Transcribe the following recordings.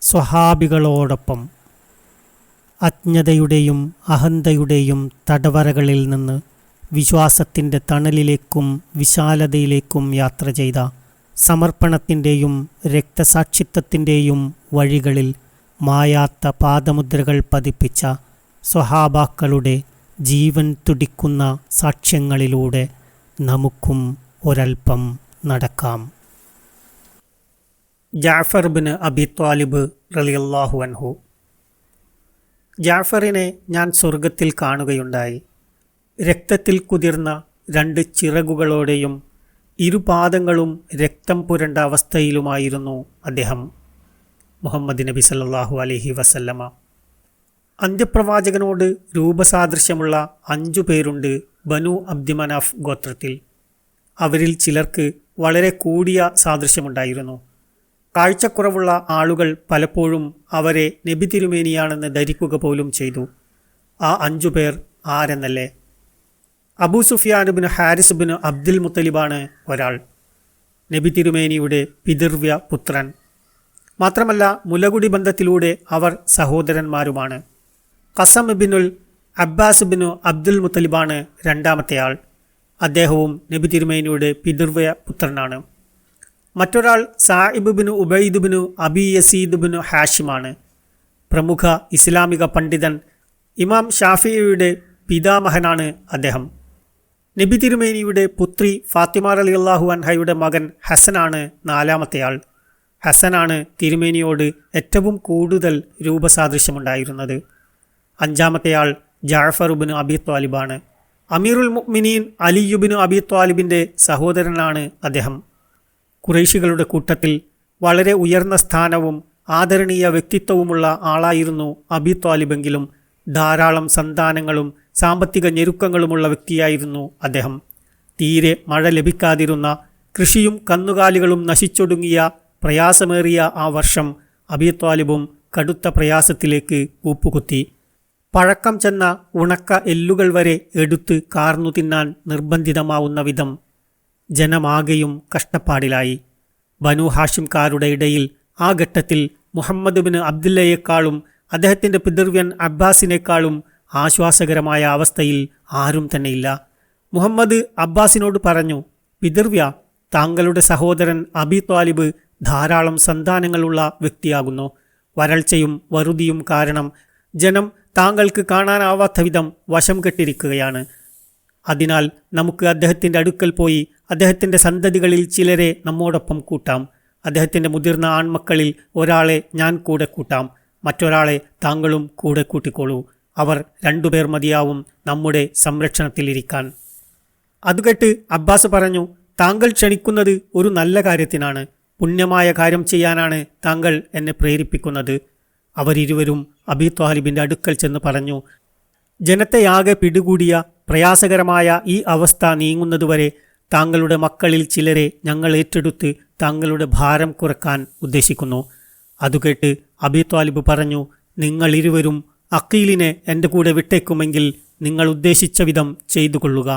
സ്വഹാബികളോടൊപ്പം അജ്ഞതയുടെയും അഹന്തയുടെയും തടവറകളിൽ നിന്ന് വിശ്വാസത്തിൻ്റെ തണലിലേക്കും വിശാലതയിലേക്കും യാത്ര ചെയ്ത സമർപ്പണത്തിൻ്റെയും രക്തസാക്ഷിത്വത്തിൻ്റെയും വഴികളിൽ മായാത്ത പാദമുദ്രകൾ പതിപ്പിച്ച സ്വഹാബാക്കളുടെ ജീവൻ തുടിക്കുന്ന സാക്ഷ്യങ്ങളിലൂടെ നമുക്കും ഒരൽപ്പം നടക്കാം. ജഅഫർ ബിൻ അബി ത്വാലിബ് റളിയല്ലാഹു അൻഹു: ജഅഫറിനെ ഞാൻ സ്വർഗത്തിൽ കാണുകയുണ്ടായി. രക്തത്തിൽ കുതിർന്ന 2 ചിറകുകളോടെയും ഇരുപാദങ്ങളും രക്തം പുരണ്ട അവസ്ഥയിലുമായിരുന്നു അദ്ദേഹം. മുഹമ്മദ് നബി സല്ലല്ലാഹു അലൈഹി വസല്ലമ: അന്ത്യപ്രവാചകനോട് രൂപസാദൃശ്യമുള്ള 5 പേരുണ്ട് ബനു അബ്ദിമനാഫ് ഗോത്രത്തിൽ. അവരിൽ ചിലർക്ക് വളരെ കൂടിയ സാദൃശ്യമുണ്ടായിരുന്നു. കാഴ്ചക്കുറവുള്ള ആളുകൾ പലപ്പോഴും അവരെ നബി തിരുമേനിയാണെന്ന് ധരിക്കുക പോലും ചെയ്തു. ആ 5 പേർ ആരെന്നല്ലേ? Abu Sufyan bin Haris bin Abdul മുത്തലിബാണ് ഒരാൾ, നബി തിരുമേനിയുടെ പിതൃവ്യ പുത്രൻ. മാത്രമല്ല മുലകുടി ബന്ധത്തിലൂടെ അവർ സഹോദരന്മാരുമാണ്. ഖസം ബിനുൽ അബ്ബാസ് ബിനു അബ്ദുൽ മുത്തലിബാണ് രണ്ടാമത്തെയാൾ. അദ്ദേഹവും നബി തിരുമേനിയുടെ പിതൃവ്യ പുത്രനാണ്. മറ്റൊരാൾ സായിബ് ബിനു ഉബൈദ് ബിനു അബി യസീദ് ബിനു ഹാഷിമാണ്. പ്രമുഖ ഇസ്ലാമിക പണ്ഡിതൻ ഇമാം ഷാഫിയുടെ പിതാമഹനാണ് അദ്ദേഹം. നബി തിരുമേനിയുടെ പുത്രി ഫാത്തിമ റളിയല്ലാഹു അൻഹയുടെ മകൻ ഹസനാണ് 4മത്തെയാൾ. ഹസനാണ് തിരുമേനിയോട് ഏറ്റവും കൂടുതൽ രൂപസാദൃശ്യമുണ്ടായിരുന്നത്. 5മത്തെയാൾ ജഅഫർ ബിൻ അബി ത്വാലിബാണ്. അമീറുൽ മുഅ്മിനീൻ അലി ബിൻ അബി ത്വാലിബിൻ്റെ സഹോദരനാണ് അദ്ദേഹം. ഖുറൈശികളുടെ കൂട്ടത്തിൽ വളരെ ഉയർന്ന സ്ഥാനവും ആദരണീയ വ്യക്തിത്വവുമുള്ള ആളായിരുന്നു അബി ത്വാലിബെങ്കിലും ധാരാളം സന്താനങ്ങളും സാമ്പത്തിക ഞെരുക്കങ്ങളുമുള്ള വ്യക്തിയായിരുന്നു അദ്ദേഹം. തീരെ മഴ ലഭിക്കാതിരുന്ന, കൃഷിയും കന്നുകാലികളും നശിച്ചൊടുങ്ങിയ പ്രയാസമേറിയ ആ വർഷം അബി ത്വാലിബും കടുത്ത പ്രയാസത്തിലേക്ക് കൂപ്പുകുത്തി. പഴക്കം ചെന്ന ഉണക്ക എല്ലുകൾ വരെ എടുത്ത് കാർന്നു തിന്നാൻ നിർബന്ധിതമാവുന്ന വിധം ജനമാകെയും കഷ്ടപ്പാടിലായി. ബനു ഹാഷിംകാരുടെ ഇടയിൽ ആ ഘട്ടത്തിൽ മുഹമ്മദ് ബിൻ അബ്ദുല്ലയേക്കാളും അദ്ദേഹത്തിൻ്റെ പിതൃവ്യൻ അബ്ബാസിനേക്കാളും ആശ്വാസകരമായ അവസ്ഥയിൽ ആരും തന്നെയില്ല. മുഹമ്മദ് അബ്ബാസിനോട് പറഞ്ഞു: പിതൃവ്യ, താങ്കളുടെ സഹോദരൻ അബി ത്വാലിബ് ധാരാളം സന്താനങ്ങളുള്ള വ്യക്തിയാകുന്നു. വരൾച്ചയും വറുതിയും കാരണം ജനം താങ്കൾക്ക് കാണാനാവാത്ത വിധം വശം കെട്ടിരിക്കുകയാണ്. അതിനാൽ നമുക്ക് അദ്ദേഹത്തിൻ്റെ അടുക്കൽ പോയി അദ്ദേഹത്തിൻ്റെ സന്തതികളിൽ ചിലരെ നമ്മോടൊപ്പം കൂട്ടാം. അദ്ദേഹത്തിൻ്റെ മുതിർന്ന ആൺമക്കളിൽ ഒരാളെ ഞാൻ കൂടെ കൂട്ടാം, മറ്റൊരാളെ താങ്കളും കൂടെ കൂട്ടിക്കോളൂ. അവർ 2 പേർ മതിയാവും നമ്മുടെ സംരക്ഷണത്തിലിരിക്കാൻ. അതുകേട്ട് അബ്ബാസ് പറഞ്ഞു: താങ്കൾ ക്ഷണിക്കുന്നത് ഒരു നല്ല കാര്യത്തിനാണ്. പുണ്യമായ കാര്യം ചെയ്യാനാണ് താങ്കൾ എന്നെ പ്രേരിപ്പിക്കുന്നത്. അവരിരുവരും അബി ത്വാലിബിൻ്റെ അടുക്കൽ ചെന്ന് പറഞ്ഞു: ജനത്തെയാകെ പിടികൂടിയ പ്രയാസകരമായ ഈ അവസ്ഥ നീങ്ങുന്നതുവരെ താങ്കളുടെ മക്കളിൽ ചിലരെ ഞങ്ങൾ ഏറ്റെടുത്ത് താങ്കളുടെ ഭാരം കുറക്കാൻ ഉദ്ദേശിക്കുന്നു. അതുകേട്ട് അബി ത്വാലിബ് പറഞ്ഞു: നിങ്ങളിരുവരും അഖീലിനെ എൻ്റെ കൂടെ വിട്ടേക്കുമെങ്കിൽ നിങ്ങൾ ഉദ്ദേശിച്ച വിധം ചെയ്തു കൊള്ളുക.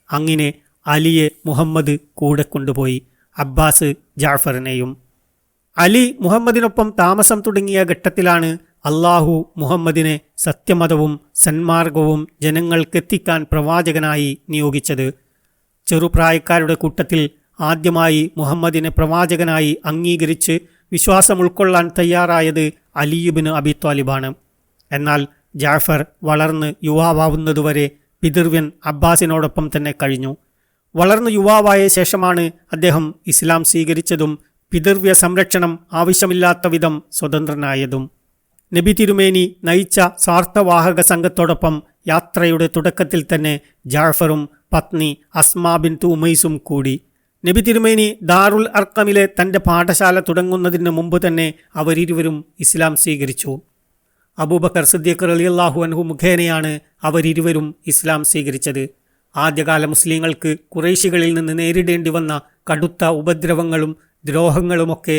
അങ്ങനെ അലിയെ മുഹമ്മദ് കൂടെ കൊണ്ടുപോയി, അബ്ബാസ് ജഅഫറിനെയും. അലി മുഹമ്മദിനൊപ്പം താമസം തുടങ്ങിയ ഘട്ടത്തിലാണ് അള്ളാഹു മുഹമ്മദിനെ സത്യമതവും സന്മാർഗവും ജനങ്ങൾക്കെത്തിക്കാൻ പ്രവാചകനായി നിയോഗിച്ചത്. ചെറുപ്രായക്കാരുടെ കൂട്ടത്തിൽ ആദ്യമായി മുഹമ്മദിനെ പ്രവാചകനായി അംഗീകരിച്ച് വിശ്വാസം ഉൾക്കൊള്ളാൻ തയ്യാറായത് അലി ഇബ്നു അബി ത്വാലിബാണ്. എന്നാൽ ജഅഫർ വളർന്ന് യുവാവാവുന്നതുവരെ പിതൃവ്യൻ അബ്ബാസിനോടൊപ്പം തന്നെ കഴിഞ്ഞു. വളർന്നു യുവാവായ ശേഷമാണ് അദ്ദേഹം ഇസ്ലാം സ്വീകരിച്ചതും പിതൃവ്യ സംരക്ഷണം ആവശ്യമില്ലാത്ത വിധം സ്വതന്ത്രനായതും. നബി തിരുമേനി നയിച്ച സ്വാർത്ഥവാഹക സംഘത്തോടൊപ്പം യാത്രയുടെ തുടക്കത്തിൽ തന്നെ ജഅഫറും പത്നി അസ്മാ ബിൻത് ഉമൈസും കൂടി. നബി തിരുമേനി ദാറുൽ അർഖമിലെ തൻ്റെ പാഠശാല തുടങ്ങുന്നതിന് മുമ്പ് തന്നെ അവരിരുവരും ഇസ്ലാം സ്വീകരിച്ചു. അബൂബക്കർ സിദ്ദീഖ് റളിയല്ലാഹു അൻഹു മുഖേനയാണ് അവരിരുവരും ഇസ്ലാം സ്വീകരിച്ചത്. ആദ്യകാല മുസ്ലിങ്ങൾക്ക് ഖുറൈശികളിൽ നിന്ന് നേരിടേണ്ടി വന്ന കടുത്ത ഉപദ്രവങ്ങളും ദ്രോഹങ്ങളുമൊക്കെ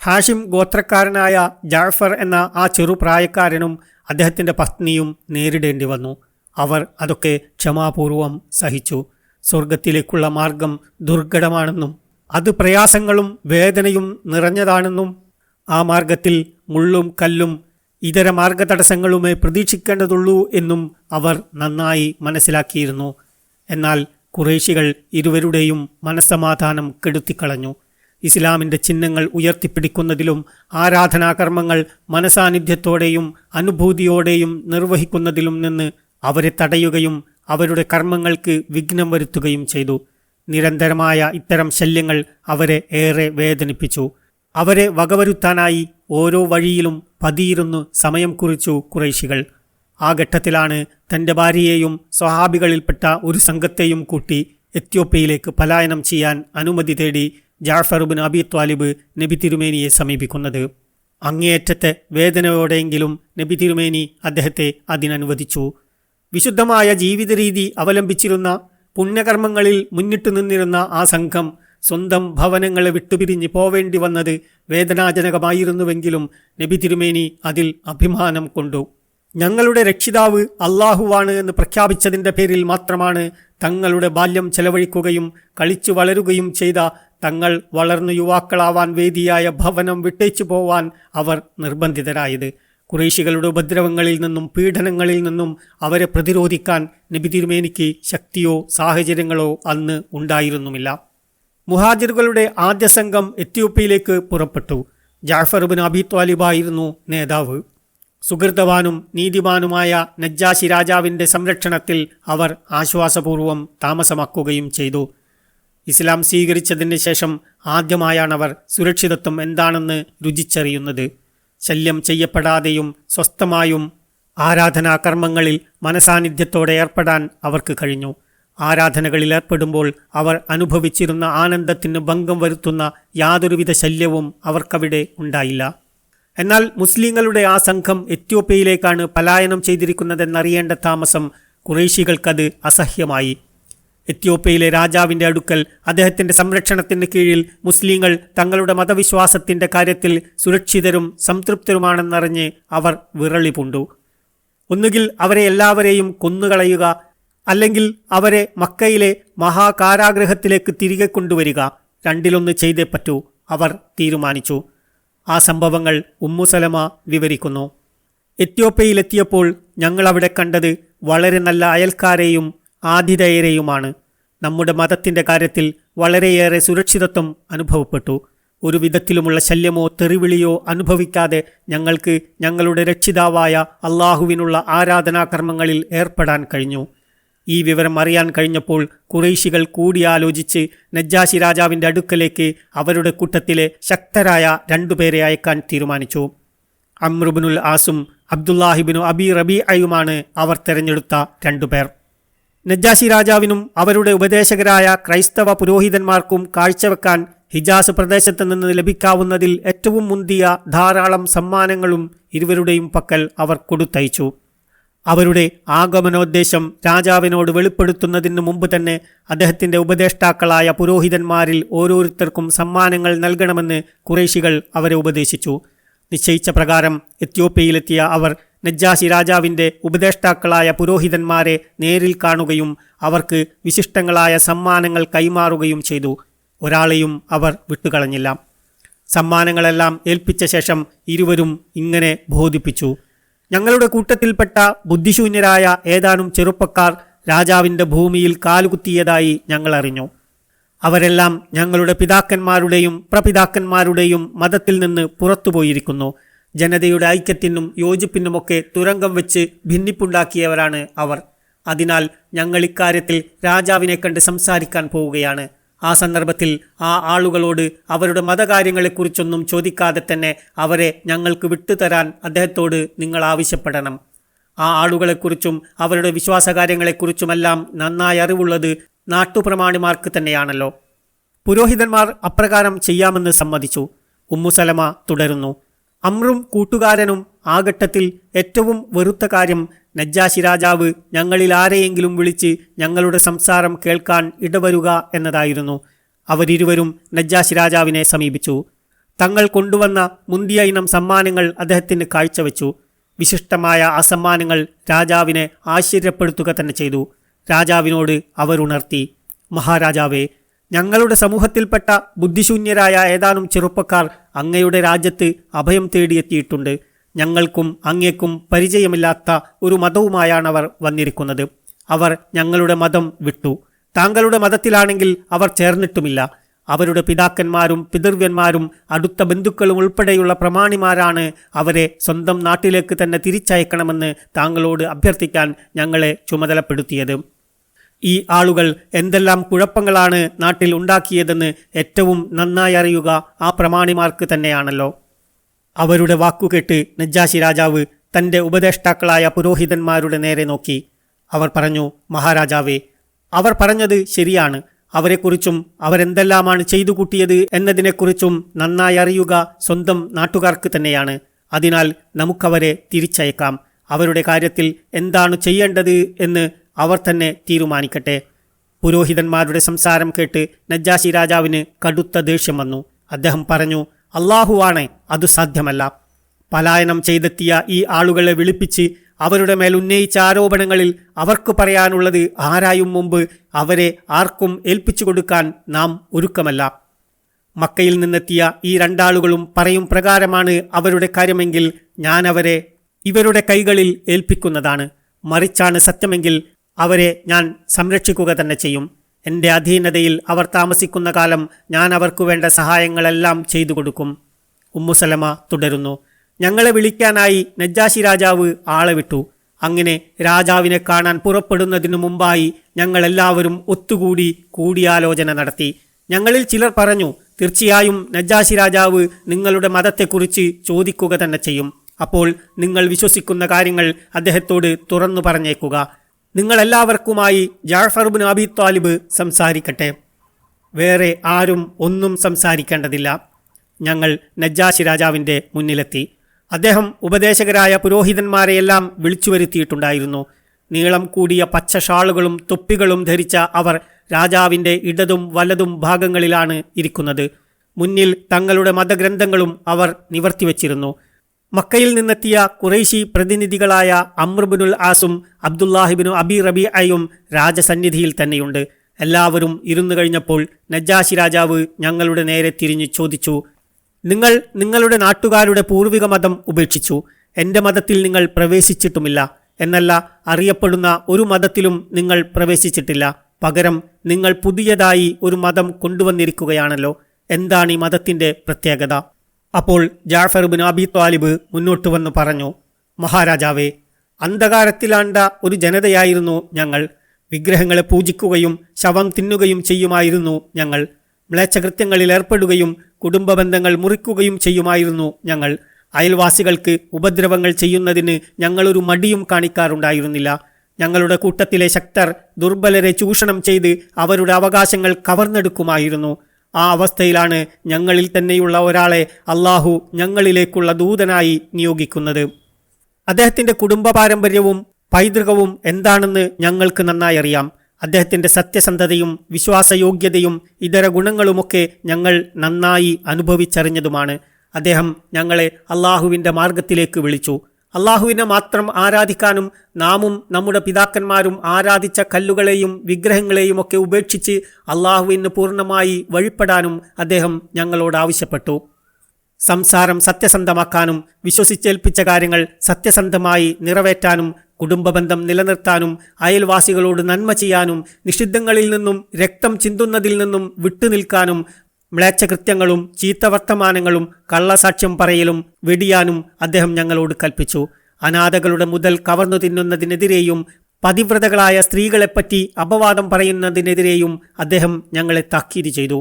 ഹാഷിം ഗോത്രക്കാരനായ ജഅഫർ എന്ന ആ ചെറുപ്രായക്കാരനും അദ്ദേഹത്തിൻ്റെ പത്നിയും നേരിടേണ്ടി വന്നു. അവർ അതൊക്കെ ക്ഷമാപൂർവം സഹിച്ചു. സ്വർഗത്തിലേക്കുള്ള മാർഗം ദുർഘടമാണെന്നും അത് പ്രയാസങ്ങളും വേദനയും നിറഞ്ഞതാണെന്നും ആ മാർഗത്തിൽ മുള്ളും കല്ലും ഇതര മാർഗതടസ്സങ്ങളുമേ പ്രതീക്ഷിക്കേണ്ടതുള്ളൂ എന്നും അവർ നന്നായി മനസ്സിലാക്കിയിരുന്നു. എന്നാൽ ഖുറൈശികൾ ഇരുവരുടെയും മനസ്സമാധാനം കെടുത്തിക്കളഞ്ഞു. ഇസ്ലാമിൻ്റെ ചിഹ്നങ്ങൾ ഉയർത്തിപ്പിടിക്കുന്നതിലും ആരാധനാകർമ്മങ്ങൾ മനസാന്നിധ്യത്തോടെയും അനുഭൂതിയോടെയും നിർവഹിക്കുന്നതിലും നിന്ന് അവരെ തടയുകയും അവരുടെ കർമ്മങ്ങൾക്ക് വിഘ്നം വരുത്തുകയും ചെയ്തു. നിരന്തരമായ ഇത്തരം ശല്യങ്ങൾ അവരെ ഏറെ വേദനിപ്പിച്ചു. അവരെ വകവരുത്താനായി ഓരോ വഴിയിലും പതിയിരുന്നു സമയം കുറിച്ചു ഖുറൈശികൾ. ആ ഘട്ടത്തിലാണ് തൻ്റെ ഭാര്യയെയും സ്വഹാബികളിൽപ്പെട്ട ഒരു സംഘത്തെയും കൂട്ടി എത്യോപ്യയിലേക്ക് പലായനം ചെയ്യാൻ അനുമതി തേടി ജാഫർ ഇബ്നു അബി ത്വാലിബ് നബി തിരുമേനിയെ സമീപിക്കുന്നത്. അങ്ങേയറ്റത്തെ വേദനയോടെയെങ്കിലും നബി തിരുമേനി അദ്ദേഹത്തെ അതിനനുവദിച്ചു. വിശുദ്ധമായ ജീവിത രീതി അവലംബിച്ചിരുന്ന പുണ്യകർമ്മങ്ങളിൽ മുന്നിട്ടു നിന്നിരുന്ന ആ സംഘം സ്വന്തം ഭവനങ്ങളെ വിട്ടുപിരിഞ്ഞ് പോവേണ്ടി വന്നത് വേദനാജനകമായിരുന്നുവെങ്കിലും നബി തിരുമേനി അതിൽ അഭിമാനം കൊണ്ടു. ഞങ്ങളുടെ രക്ഷിതാവ് അള്ളാഹുവാണ് എന്ന് പ്രഖ്യാപിച്ചതിൻ്റെ പേരിൽ മാത്രമാണ് തങ്ങളുടെ ബാല്യം ചെലവഴിക്കുകയും കളിച്ചു വളരുകയും ചെയ്ത തങ്ങൾ വളർന്നു യുവാക്കളാവാൻ വേദിയായ ഭവനം വിട്ടേച്ചു പോവാൻ അവർ നിർബന്ധിതരായത്. ഖുറൈശികളുടെ ഉപദ്രവങ്ങളിൽ നിന്നും പീഡനങ്ങളിൽ നിന്നും അവരെ പ്രതിരോധിക്കാൻ നബി തിരുമേനിക്ക് ശക്തിയോ സാഹചര്യങ്ങളോ അന്ന് ഉണ്ടായിരുന്നുമില്ല. മുഹാജിറുകളുടെ ആദ്യ സംഘം എത്യോപ്യയിലേക്ക് പുറപ്പെട്ടു. ജാഫർ ഇബ്നു അബി ത്വാലിബായിരുന്നു നേതാവ്. സുഹൃതവാനും നീതിമാനുമായ നജ്ജാശി രാജാവിൻ്റെ സംരക്ഷണത്തിൽ അവർ ആശ്വാസപൂർവം താമസമാക്കുകയും ചെയ്തു. ഇസ്ലാം സ്വീകരിച്ചതിന് ശേഷം ആദ്യമായാണവർ സുരക്ഷിതത്വം എന്താണെന്ന് രുചിച്ചറിയുന്നത്. ശല്യം ചെയ്യപ്പെടാതെയും സ്വസ്ഥമായും ആരാധനാകർമ്മങ്ങളിൽ മനസാന്നിധ്യത്തോടെ ഏർപ്പെടാൻ അവർക്ക് കഴിഞ്ഞു. ആരാധനകളിൽ ഏർപ്പെടുമ്പോൾ അവർ അനുഭവിച്ചിരുന്ന ആനന്ദത്തിന് ഭംഗം വരുത്തുന്ന യാതൊരുവിധ ശല്യവും അവർക്കവിടെ ഉണ്ടായില്ല. എന്നാൽ മുസ്ലിങ്ങളുടെ ആ സംഘം എത്യോപ്യയിലേക്കാണ് പലായനം ചെയ്തിരിക്കുന്നതെന്നറിയേണ്ട താമസം ഖുറൈശികൾക്കത് അസഹ്യമായി. എത്യോപ്യയിലെ രാജാവിൻ്റെ അടുക്കൽ അദ്ദേഹത്തിൻ്റെ സംരക്ഷണത്തിന് കീഴിൽ മുസ്ലിങ്ങൾ തങ്ങളുടെ മതവിശ്വാസത്തിൻ്റെ കാര്യത്തിൽ സുരക്ഷിതരും സംതൃപ്തരുമാണെന്നറിഞ്ഞ് അവർ വിറളി പൂണ്ടു. ഒന്നുകിൽ അവരെ എല്ലാവരെയും കൊന്നുകളയുക, അല്ലെങ്കിൽ അവരെ മക്കയിലെ മഹാകാരാഗ്രഹത്തിലേക്ക് തിരികെ കൊണ്ടുവരിക. രണ്ടിലൊന്ന് ചെയ്തേ പറ്റൂ, അവർ തീരുമാനിച്ചു. ആ സംഭവങ്ങൾ ഉമ്മു സലമ വിവരിക്കുന്നു. എത്യോപ്യയിലെത്തിയപ്പോൾ ഞങ്ങളവിടെ കണ്ടത് വളരെ നല്ല അയൽക്കാരെയും ആതിഥേയരെയുമാണ്. നമ്മുടെ മതത്തിൻ്റെ കാര്യത്തിൽ വളരെയേറെ സുരക്ഷിതത്വം അനുഭവപ്പെട്ടു. ഒരു വിധത്തിലുമുള്ള ശല്യമോ തെറിവിളിയോ അനുഭവിക്കാതെ ഞങ്ങൾക്ക് ഞങ്ങളുടെ രക്ഷിതാവായ അള്ളാഹുവിനുള്ള ആരാധനാകർമ്മങ്ങളിൽ ഏർപ്പെടാൻ കഴിഞ്ഞു. ഈ വിവരം അറിയാൻ കഴിഞ്ഞപ്പോൾ ഖുറൈശികൾ കൂടിയാലോചിച്ച് നജ്ജാശി രാജാവിൻ്റെ അടുക്കലേക്ക് അവരുടെ കൂട്ടത്തിലെ ശക്തരായ രണ്ടുപേരെ അയക്കാൻ തീരുമാനിച്ചു. അംർ ഇബ്നുൽ ആസും അബ്ദുല്ലാഹിബ്നു അബി റബീഅയുമാണ് അവർ തെരഞ്ഞെടുത്ത രണ്ടുപേർ. നജ്ജാശി രാജാവിനും അവരുടെ ഉപദേശകരായ ക്രൈസ്തവ പുരോഹിതന്മാർക്കും കാഴ്ചവെക്കാൻ ഹിജാസ് പ്രദേശത്ത് നിന്ന് ലഭിക്കാവുന്നതിൽ ഏറ്റവും മുന്തിയ ധാരാളം സമ്മാനങ്ങളും ഇരുവരുടെയും പക്കൽ അവർ കൊടുത്തയച്ചു. അവരുടെ ആഗമനോദ്ദേശം രാജാവിനോട് വെളിപ്പെടുത്തുന്നതിന് മുമ്പ് തന്നെ അദ്ദേഹത്തിൻ്റെ ഉപദേഷ്ടാക്കളായ പുരോഹിതന്മാരിൽ ഓരോരുത്തർക്കും സമ്മാനങ്ങൾ നൽകണമെന്ന് ഖുറൈശികൾ അവരെ ഉപദേശിച്ചു. നിശ്ചയിച്ച പ്രകാരം എത്യോപ്യയിലെത്തിയ അവർ നജ്ജാശി രാജാവിൻ്റെ ഉപദേഷ്ടാക്കളായ പുരോഹിതന്മാരെ നേരിൽ കാണുകയും അവർക്ക് വിശിഷ്ടങ്ങളായ സമ്മാനങ്ങൾ കൈമാറുകയും ചെയ്തു. ഒരാളെയും അവർ വിട്ടുകളഞ്ഞില്ല. സമ്മാനങ്ങളെല്ലാം ഏൽപ്പിച്ച ശേഷം ഇരുവരും ഇങ്ങനെ ബോധിപ്പിച്ചു: ഞങ്ങളുടെ കൂട്ടത്തിൽപ്പെട്ട ബുദ്ധിശൂന്യരായ ഏതാനും ചെറുപ്പക്കാർ രാജാവിൻ്റെ ഭൂമിയിൽ കാലുകുത്തിയതായി ഞങ്ങൾ അറിഞ്ഞു. അവരെല്ലാം ഞങ്ങളുടെ പിതാക്കന്മാരുടെയും പ്രപിതാക്കന്മാരുടെയും മതത്തിൽ നിന്ന് പുറത്തുപോയിരിക്കുന്നു. ജനതയുടെ ഐക്യത്തിനും യോജിപ്പിനുമൊക്കെ തുരങ്കം വെച്ച് ഭിന്നിപ്പുണ്ടാക്കിയവരാണ് അവർ. അതിനാൽ ഞങ്ങൾ ഇക്കാര്യത്തിൽ രാജാവിനെ കണ്ട് സംസാരിക്കാൻ പോവുകയാണ്. ആ സന്ദർഭത്തിൽ ആ ആളുകളോട് അവരുടെ മതകാര്യങ്ങളെക്കുറിച്ചൊന്നും ചോദിക്കാതെ തന്നെ അവരെ ഞങ്ങൾക്ക് വിട്ടുതരാൻ അദ്ദേഹത്തോട് നിങ്ങൾ ആവശ്യപ്പെടണം. ആ ആളുകളെക്കുറിച്ചും അവരുടെ വിശ്വാസകാര്യങ്ങളെക്കുറിച്ചുമെല്ലാം നന്നായി അറിവുള്ളത് നാട്ടുപ്രമാണിമാർക്ക് തന്നെയാണല്ലോ. പുരോഹിതന്മാർ അപ്രകാരം ചെയ്യാമെന്ന് സമ്മതിച്ചു. ഉമ്മു സലമ തുടരുന്നു: അമ്രും കൂട്ടുകാരനും ആ ഘട്ടത്തിൽ ഏറ്റവും വെറുത്ത കാര്യം നജ്ജാശി രാജാവ് ഞങ്ങളിൽ ആരെയെങ്കിലും വിളിച്ച് ഞങ്ങളുടെ സംസാരം കേൾക്കാൻ ഇടവരുക എന്നതായിരുന്നു. അവരിരുവരും നജ്ജാശി രാജാവിനെ സമീപിച്ചു. തങ്ങൾ കൊണ്ടുവന്ന മുന്തിയ ഇനം സമ്മാനങ്ങൾ അദ്ദേഹത്തിന് കാഴ്ചവെച്ചു. വിശിഷ്ടമായ ആ സമ്മാനങ്ങൾ രാജാവിനെ ആശ്ചര്യപ്പെടുത്തുക തന്നെ ചെയ്തു. രാജാവിനോട് അവരുണർത്തി: മഹാരാജാവേ, ഞങ്ങളുടെ സമൂഹത്തിൽപ്പെട്ട ബുദ്ധിശൂന്യരായ ഏതാനും ചെറുപ്പക്കാർ അങ്ങയുടെ രാജ്യത്ത് അഭയം തേടിയെത്തിയിട്ടുണ്ട്. ഞങ്ങൾക്കും അങ്ങേക്കും പരിചയമില്ലാത്ത ഒരു മതവുമായാണവർ വന്നിരിക്കുന്നത്. അവർ ഞങ്ങളുടെ മതം വിട്ടു. താങ്കളുടെ മതത്തിലാണെങ്കിൽ അവർ ചേർന്നിട്ടുമില്ല. അവരുടെ പിതാക്കന്മാരും പിതൃവ്യന്മാരും അടുത്ത ബന്ധുക്കളും ഉൾപ്പെടെയുള്ള പ്രമാണിമാരാണ് അവരെ സ്വന്തം നാട്ടിലേക്ക് തന്നെ തിരിച്ചയക്കണമെന്ന് താങ്കളോട് അഭ്യർത്ഥിക്കാൻ ഞങ്ങളെ ചുമതലപ്പെടുത്തിയത്. ഈ ആളുകൾ എന്തെല്ലാം കുഴപ്പങ്ങളാണ് നാട്ടിൽ ഉണ്ടാക്കിയതെന്ന് ഏറ്റവും നന്നായി അറിയുക ആ പ്രമാണിമാർക്ക് തന്നെയാണല്ലോ. അവരുടെ വാക്കുകേട്ട് നജ്ജാശി രാജാവ് തൻ്റെ ഉപദേഷ്ടാക്കളായ പുരോഹിതന്മാരുടെ നേരെ നോക്കി. അവർ പറഞ്ഞു, മഹാരാജാവേ, അവർ പറഞ്ഞത് ശരിയാണ്. അവരെക്കുറിച്ചും അവരെന്തെല്ലാമാണ് ചെയ്തു കൂട്ടിയത് എന്നതിനെക്കുറിച്ചും നന്നായി അറിയുക സ്വന്തം നാട്ടുകാർക്ക് തന്നെയാണ്. അതിനാൽ നമുക്കവരെ തിരിച്ചയക്കാം. അവരുടെ കാര്യത്തിൽ എന്താണ് ചെയ്യേണ്ടത് എന്ന് അവർ തന്നെ തീരുമാനിക്കട്ടെ. പുരോഹിതന്മാരുടെ സംസാരം കേട്ട് നജ്ജാശി രാജാവിന് കടുത്ത ദേഷ്യം വന്നു. അദ്ദേഹം പറഞ്ഞു, അല്ലാഹുവാണേ, അത് സാധ്യമല്ല. പലായനം ചെയ്തെത്തിയ ഈ ആളുകളെ വിളിപ്പിച്ച് അവരുടെ മേൽ ഉന്നയിച്ച ആരോപണങ്ങളിൽ അവർക്ക് പറയാനുള്ളത് ആരായും മുമ്പ് അവരെ ആർക്കും ഏൽപ്പിച്ചു കൊടുക്കാൻ നാം ഒരുക്കമല്ല. മക്കയിൽ നിന്നെത്തിയ ഈ രണ്ടാളുകളും പറയും പ്രകാരമാണ് അവരുടെ കാര്യമെങ്കിൽ ഞാൻ അവരെ ഇവരുടെ കൈകളിൽ ഏൽപ്പിക്കുന്നതാണ്. മറിച്ചാണ് സത്യമെങ്കിൽ അവരെ ഞാൻ സംരക്ഷിക്കുക തന്നെ ചെയ്യും. എൻ്റെ അധീനതയിൽ അവർ താമസിക്കുന്ന കാലം ഞാൻ അവർക്കു വേണ്ട സഹായങ്ങളെല്ലാം ചെയ്തു കൊടുക്കും. ഉമ്മുസലമ തുടരുന്നു. ഞങ്ങളെ വിളിക്കാനായി നജ്ജാശി രാജാവ് ആളെ വിട്ടു. അങ്ങനെ രാജാവിനെ കാണാൻ പുറപ്പെടുന്നതിനു മുമ്പായി ഞങ്ങളെല്ലാവരും ഒത്തുകൂടി കൂടിയാലോചന നടത്തി. ഞങ്ങളിൽ ചിലർ പറഞ്ഞു, തീർച്ചയായും നജ്ജാശി രാജാവ് നിങ്ങളുടെ മതത്തെക്കുറിച്ച് ചോദിക്കുക തന്നെ ചെയ്യും. അപ്പോൾ നിങ്ങൾ വിശ്വസിക്കുന്ന കാര്യങ്ങൾ അദ്ദേഹത്തോട് തുറന്നു പറഞ്ഞേക്കുക. നിങ്ങളെല്ലാവർക്കുമായി ജഅഫർ ഇബ്നു അബീ ത്വാലിബ് സംസാരിക്കട്ടെ. വേറെ ആരും ഒന്നും സംസാരിക്കേണ്ടതില്ല. ഞങ്ങൾ നജ്ജാശി രാജാവിൻ്റെ മുന്നിലെത്തി. അദ്ദേഹം ഉപദേശകരായ പുരോഹിതന്മാരെയെല്ലാം വിളിച്ചു വരുത്തിയിട്ടുണ്ടായിരുന്നു. നീളം കൂടിയ പച്ച ഷാളുകളും തൊപ്പികളും ധരിച്ച അവർ രാജാവിൻ്റെ ഇടതും വലതും ഭാഗങ്ങളിലാണ് ഇരിക്കുന്നത്. മുന്നിൽ തങ്ങളുടെ മതഗ്രന്ഥങ്ങളും അവർ നിവർത്തിവെച്ചിരുന്നു. മക്കയിൽ നിന്നെത്തിയ ഖുറൈശി പ്രതിനിധികളായ അംർ ഇബ്നുൽ ആസും അബ്ദുല്ലാഹിബ്നു അബി റബീഅയും രാജസന്നിധിയിൽ തന്നെയുണ്ട്. എല്ലാവരും ഇരുന്നു കഴിഞ്ഞപ്പോൾ നജ്ജാശി രാജാവ് ഞങ്ങളുടെ നേരെ തിരിഞ്ഞു ചോദിച്ചു, നിങ്ങൾ നിങ്ങളുടെ നാട്ടുകാരുടെ പൂർവിക മതം ഉപേക്ഷിച്ചു. എൻ്റെ മതത്തിൽ നിങ്ങൾ പ്രവേശിച്ചിട്ടുമില്ല. എന്നല്ല, അറിയപ്പെടുന്ന ഒരു മതത്തിലും നിങ്ങൾ പ്രവേശിച്ചിട്ടില്ല. പകരം നിങ്ങൾ പുതിയതായി ഒരു മതം കൊണ്ടുവന്നിരിക്കുകയാണല്ലോ. എന്താണ് ഈ മതത്തിൻ്റെ പ്രത്യേകത? അപ്പോൾ ജഅഫർ ഇബ്നു അബീ ത്വാലിബ് മുന്നോട്ട് വന്ന് പറഞ്ഞു, മഹാരാജാവേ, അന്ധകാരത്തിലാണ്ട ഒരു ജനതയായിരുന്നു ഞങ്ങൾ. വിഗ്രഹങ്ങളെ പൂജിക്കുകയും ശവം തിന്നുകയും ചെയ്യുമായിരുന്നു ഞങ്ങൾ. മ്ലേച്ഛകൃത്യങ്ങളിൽ ഏർപ്പെടുകയും കുടുംബ ബന്ധങ്ങൾ മുറിക്കുകയും ചെയ്യുമായിരുന്നു ഞങ്ങൾ. അയൽവാസികൾക്ക് ഉപദ്രവങ്ങൾ ചെയ്യുന്നതിന് ഞങ്ങളൊരു മടിയും കാണിക്കാറുണ്ടായിരുന്നില്ല. ഞങ്ങളുടെ കൂട്ടത്തിലെ ശക്തർ ദുർബലരെ ചൂഷണം ചെയ്ത് അവരുടെ അവകാശങ്ങൾ കവർന്നെടുക്കുമായിരുന്നു. ആ അവസ്ഥയിലാണ് ഞങ്ങളിൽ തന്നെയുള്ള ഒരാളെ അള്ളാഹു ഞങ്ങളിലേക്കുള്ള ദൂതനായി നിയോഗിക്കുന്നത്. അദ്ദേഹത്തിൻ്റെ കുടുംബ പാരമ്പര്യവും പൈതൃകവും എന്താണെന്ന് ഞങ്ങൾക്ക് നന്നായി അറിയാം. അദ്ദേഹത്തിൻ്റെ സത്യസന്ധതയും വിശ്വാസയോഗ്യതയും ഇതര ഗുണങ്ങളുമൊക്കെ ഞങ്ങൾ നന്നായി അനുഭവിച്ചറിഞ്ഞതുമാണ്. അദ്ദേഹം ഞങ്ങളെ അള്ളാഹുവിൻ്റെ മാർഗത്തിലേക്ക് വിളിച്ചു. അള്ളാഹുവിനെ മാത്രം ആരാധിക്കാനും നാമും നമ്മുടെ പിതാക്കന്മാരും ആരാധിച്ച കല്ലുകളെയും വിഗ്രഹങ്ങളെയും ഒക്കെ ഉപേക്ഷിച്ച് അള്ളാഹുവിന് പൂർണ്ണമായി വഴിപ്പെടാനും അദ്ദേഹം ഞങ്ങളോട് ആവശ്യപ്പെട്ടു. സംസാരം സത്യസന്ധമാക്കാനും വിശ്വസിച്ചേൽപ്പിച്ച കാര്യങ്ങൾ സത്യസന്ധമായി നിറവേറ്റാനും കുടുംബബന്ധം നിലനിർത്താനും അയൽവാസികളോട് നന്മ ചെയ്യാനും നിഷിദ്ധങ്ങളിൽ നിന്നും രക്തം ചിന്തുന്നതിൽ നിന്നും വിട്ടുനിൽക്കാനും മ്ലേച്ഛകൃത്യങ്ങളും ചീത്തവർത്തമാനങ്ങളും കള്ളസാക്ഷ്യം പറയലും വെടിയാനും അദ്ദേഹം ഞങ്ങളോട് കൽപ്പിച്ചു. അനാഥകളുടെ മുതൽ കവർന്നു തിന്നുന്നതിനെതിരെയും പതിവ്രതകളായ സ്ത്രീകളെപ്പറ്റി അപവാദം പറയുന്നതിനെതിരെയും അദ്ദേഹം ഞങ്ങളെ താക്കീത് ചെയ്തു.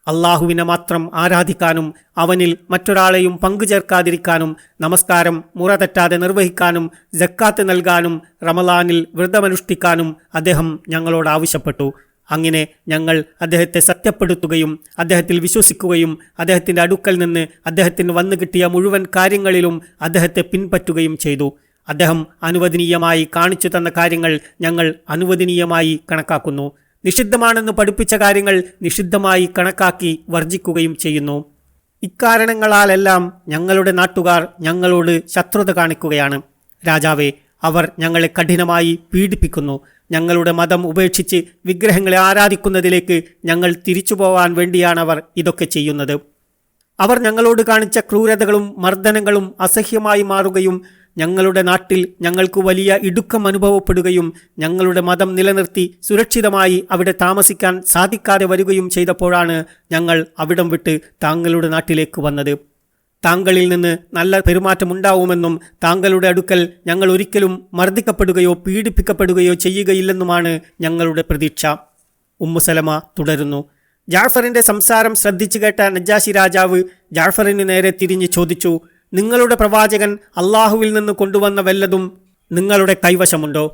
അള്ളാഹുവിനെ മാത്രം ആരാധിക്കാനും അവനിൽ മറ്റൊരാളെയും പങ്കുചേർക്കാതിരിക്കാനും നമസ്കാരം മുറ തെറ്റാതെ നിർവഹിക്കാനും സക്കാത്ത് നൽകാനും റമളാനിൽ വ്രതമനുഷ്ഠിക്കാനും അദ്ദേഹം ഞങ്ങളോട് ആവശ്യപ്പെട്ടു. അങ്ങനെ ഞങ്ങൾ അദ്ദേഹത്തെ സത്യപ്പെടുത്തുകയും അദ്ദേഹത്തിൽ വിശ്വസിക്കുകയും അദ്ദേഹത്തിൻ്റെ അടുക്കൽ നിന്ന് അദ്ദേഹത്തിന് വന്നു കിട്ടിയ മുഴുവൻ കാര്യങ്ങളിലും അദ്ദേഹത്തെ പിൻപറ്റുകയും ചെയ്തു. അദ്ദേഹം അനുവദനീയമായി കാണിച്ചു തന്ന കാര്യങ്ങൾ ഞങ്ങൾ അനുവദനീയമായി കണക്കാക്കുന്നു. നിഷിദ്ധമാണെന്ന് പഠിപ്പിച്ച കാര്യങ്ങൾ നിഷിദ്ധമായി കണക്കാക്കി വർജിക്കുകയും ചെയ്യുന്നു. ഇക്കാരണങ്ങളാലെല്ലാം ഞങ്ങളുടെ നാട്ടുകാർ ഞങ്ങളോട് ശത്രുത കാണിക്കുകയാണ്. രാജാവേ, അവർ ഞങ്ങളെ കഠിനമായി പീഡിപ്പിക്കുന്നു. ഞങ്ങളുടെ മതം ഉപേക്ഷിച്ച് വിഗ്രഹങ്ങളെ ആരാധിക്കുന്നതിലേക്ക് ഞങ്ങൾ തിരിച്ചു പോവാൻ വേണ്ടിയാണവർ ഇതൊക്കെ ചെയ്യുന്നത്. അവർ ഞങ്ങളോട് കാണിച്ച ക്രൂരതകളും മർദ്ദനങ്ങളും അസഹ്യമായി മാറുകയും ഞങ്ങളുടെ നാട്ടിൽ ഞങ്ങൾക്ക് വലിയ ഇടുക്കം അനുഭവപ്പെടുകയും ഞങ്ങളുടെ മതം നിലനിർത്തി സുരക്ഷിതമായി അവിടെ താമസിക്കാൻ സാധിക്കാതെ വരികയും ചെയ്തപ്പോഴാണ് ഞങ്ങൾ അവിടം വിട്ട് താങ്കളുടെ നാട്ടിലേക്ക് വന്നത്. താങ്കളിൽ നിന്ന് നല്ല പെരുമാറ്റമുണ്ടാവുമെന്നും താങ്കളുടെ അടുക്കൽ ഞങ്ങൾ ഒരിക്കലും മർദ്ദിക്കപ്പെടുകയോ പീഡിപ്പിക്കപ്പെടുകയോ ചെയ്യുകയില്ലെന്നുമാണ് ഞങ്ങളുടെ പ്രതീക്ഷ. ഉമ്മു സലമ തുടരുന്നു. ജാഫറിന്റെ സംസാരം ശ്രദ്ധിച്ചു കേട്ട നജ്ജാശി രാജാവ് ജാഫറിന് നേരെ തിരിഞ്ഞ് ചോദിച്ചു, നിങ്ങളുടെ പ്രവാചകൻ അള്ളാഹുവിൽ നിന്ന് കൊണ്ടുവന്ന വല്ലതും നിങ്ങളുടെ കൈവശമുണ്ടോ?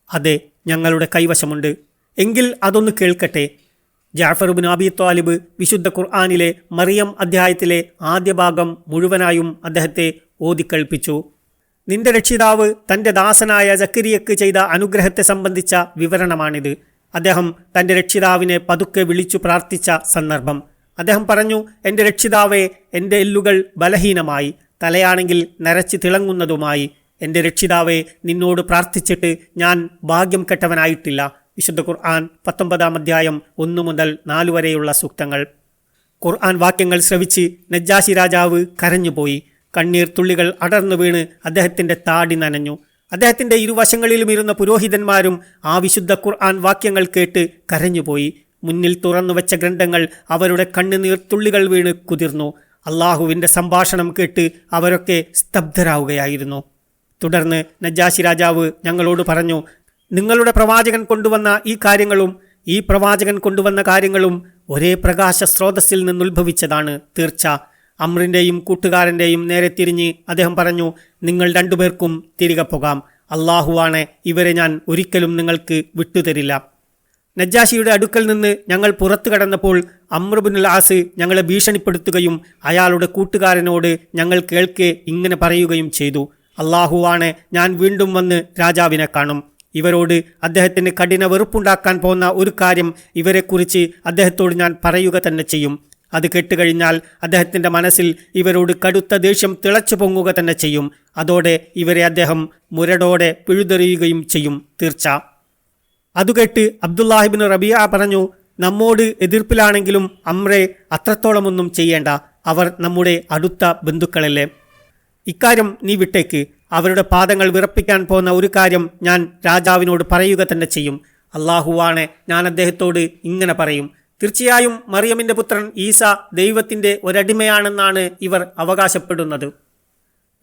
അതെ, ഞങ്ങളുടെ കൈവശമുണ്ട്. എങ്കിൽ അതൊന്ന് കേൾക്കട്ടെ. ജാഫർ ഇബ്നു അബീ ത്വാലിബ് വിശുദ്ധ ഖുർആനിലെ മറിയം അധ്യായത്തിലെ ആദ്യ ഭാഗം മുഴുവനായും അദ്ദേഹത്തെ ഓതിക്കേൾപ്പിച്ചു. നിന്റെ രക്ഷിതാവ് തൻ്റെ ദാസനായ സക്കരിയക്ക് ചെയ്ത അനുഗ്രഹത്തെ സംബന്ധിച്ച വിവരണമാണിത്. അദ്ദേഹം തൻ്റെ രക്ഷിതാവിനെ പതുക്കെ വിളിച്ചു പ്രാർത്ഥിച്ച സന്ദർഭം. അദ്ദേഹം പറഞ്ഞു, എൻ്റെ രക്ഷിതാവേ, എൻ്റെ എല്ലുകൾ ബലഹീനമായി, തലയാണെങ്കിൽ നരച്ച് തിളങ്ങുന്നതുമായി. എൻ്റെ രക്ഷിതാവേ, നിന്നോട് പ്രാർത്ഥിച്ചിട്ട് ഞാൻ ഭാഗ്യം കെട്ടവനായിട്ടില്ല. വിശുദ്ധ ഖുർആൻ 19 അധ്യായം 1 മുതൽ 4 വരെയുള്ള സൂക്തങ്ങൾ. ഖുർആൻ വാക്യങ്ങൾ ശ്രവിച്ച് നജ്ജാശി രാജാവ് കരഞ്ഞുപോയി. കണ്ണീർ തുള്ളികൾ അടർന്നു വീണ് അദ്ദേഹത്തിൻ്റെ താടി നനഞ്ഞു. അദ്ദേഹത്തിൻ്റെ ഇരുവശങ്ങളിലും ഇരുന്ന പുരോഹിതന്മാരും ആ വിശുദ്ധ ഖുർആൻ വാക്യങ്ങൾ കേട്ട് കരഞ്ഞുപോയി. മുന്നിൽ തുറന്നുവെച്ച ഗ്രന്ഥങ്ങൾ അവരുടെ കണ്ണുനീർ തുള്ളികൾ വീണ് കുതിർന്നു. അള്ളാഹുവിൻ്റെ സംഭാഷണം കേട്ട് അവരൊക്കെ സ്തബ്ധരാവുകയായിരുന്നു. തുടർന്ന് നജ്ജാശി രാജാവ് ഞങ്ങളോട് പറഞ്ഞു, നിങ്ങളുടെ പ്രവാചകൻ കൊണ്ടുവന്ന ഈ കാര്യങ്ങളും ഈ പ്രവാചകൻ കൊണ്ടുവന്ന കാര്യങ്ങളും ഒരേ പ്രകാശ സ്രോതസ്സിൽ നിന്നുത്ഭവിച്ചതാണ് തീർച്ച. അമ്രിൻ്റെയും കൂട്ടുകാരൻ്റെയും നേരെ തിരിഞ്ഞ് അദ്ദേഹം പറഞ്ഞു, നിങ്ങൾ രണ്ടുപേർക്കും തിരികെ പോകാം. അള്ളാഹുവാണ്, ഇവരെ ഞാൻ ഒരിക്കലും നിങ്ങൾക്ക് വിട്ടുതരില്ല. നജ്ജാശിയുടെ അടുക്കൽ നിന്ന് ഞങ്ങൾ പുറത്തു കടന്നപ്പോൾ അമ്ർ ഇബ്നുൽ ആസ് ഞങ്ങളെ ഭീഷണിപ്പെടുത്തുകയും അയാളുടെ കൂട്ടുകാരനോട് ഞങ്ങൾ കേൾക്കെ ഇങ്ങനെ പറയുകയും ചെയ്തു, അള്ളാഹുവാണ്, ഞാൻ വീണ്ടും വന്ന് രാജാവിനെ കാണും. ഇവരോട് അദ്ദേഹത്തിന് കഠിന വെറുപ്പുണ്ടാക്കാൻ പോകുന്ന ഒരു കാര്യം ഇവരെക്കുറിച്ച് അദ്ദേഹത്തോട് ഞാൻ പറയുക തന്നെ ചെയ്യും. അത് കേട്ടുകഴിഞ്ഞാൽ അദ്ദേഹത്തിൻ്റെ മനസ്സിൽ ഇവരോട് കടുത്ത ദേഷ്യം തിളച്ചു പൊങ്ങുക തന്നെ ചെയ്യും. അതോടെ ഇവരെ അദ്ദേഹം മുരടോടെ പിഴുതെറിയുകയും ചെയ്യും തീർച്ച. അതുകേട്ട് അബ്ദുല്ലാഹിബ്നു റബീഅ പറഞ്ഞു, നമ്മോട് എതിർപ്പിലാണെങ്കിലും അമ്രെ അത്രത്തോളമൊന്നും ചെയ്യേണ്ട. അവർ നമ്മുടെ അടുത്ത ബന്ധുക്കളല്ലേ. ഇക്കാര്യം നീ വിട്ടേക്ക്. അവരുടെ പാദങ്ങൾ വിറപ്പിക്കാൻ പോകുന്ന ഒരു കാര്യം ഞാൻ രാജാവിനോട് പറയുക തന്നെ ചെയ്യും. അള്ളാഹുവാണ്, ഞാൻ അദ്ദേഹത്തോട് ഇങ്ങനെ പറയും, തീർച്ചയായും മറിയമിൻ്റെ പുത്രൻ ഈസ ദൈവത്തിൻ്റെ ഒരടിമയാണെന്നാണ് ഇവർ അവകാശപ്പെടുന്നത്.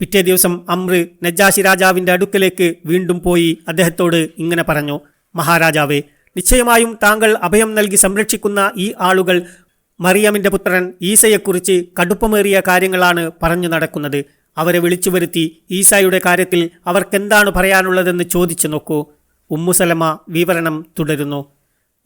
പിറ്റേ ദിവസം അമ്ര് നജ്ജാശി രാജാവിൻ്റെ അടുക്കലേക്ക് വീണ്ടും പോയി അദ്ദേഹത്തോട് ഇങ്ങനെ പറഞ്ഞു, മഹാരാജാവേ, നിശ്ചയമായും താങ്കൾ അഭയം നൽകി സംരക്ഷിക്കുന്ന ഈ ആളുകൾ മറിയമിൻ്റെ പുത്രൻ ഈസയെക്കുറിച്ച് കടുപ്പമേറിയ കാര്യങ്ങളാണ് പറഞ്ഞു നടക്കുന്നത്. അവരെ വിളിച്ചു വരുത്തി ഈസായുടെ കാര്യത്തിൽ അവർക്കെന്താണ് പറയാനുള്ളതെന്ന് ചോദിച്ചു നോക്കൂ. ഉമ്മു സലമ വിവരണം തുടരുന്നു.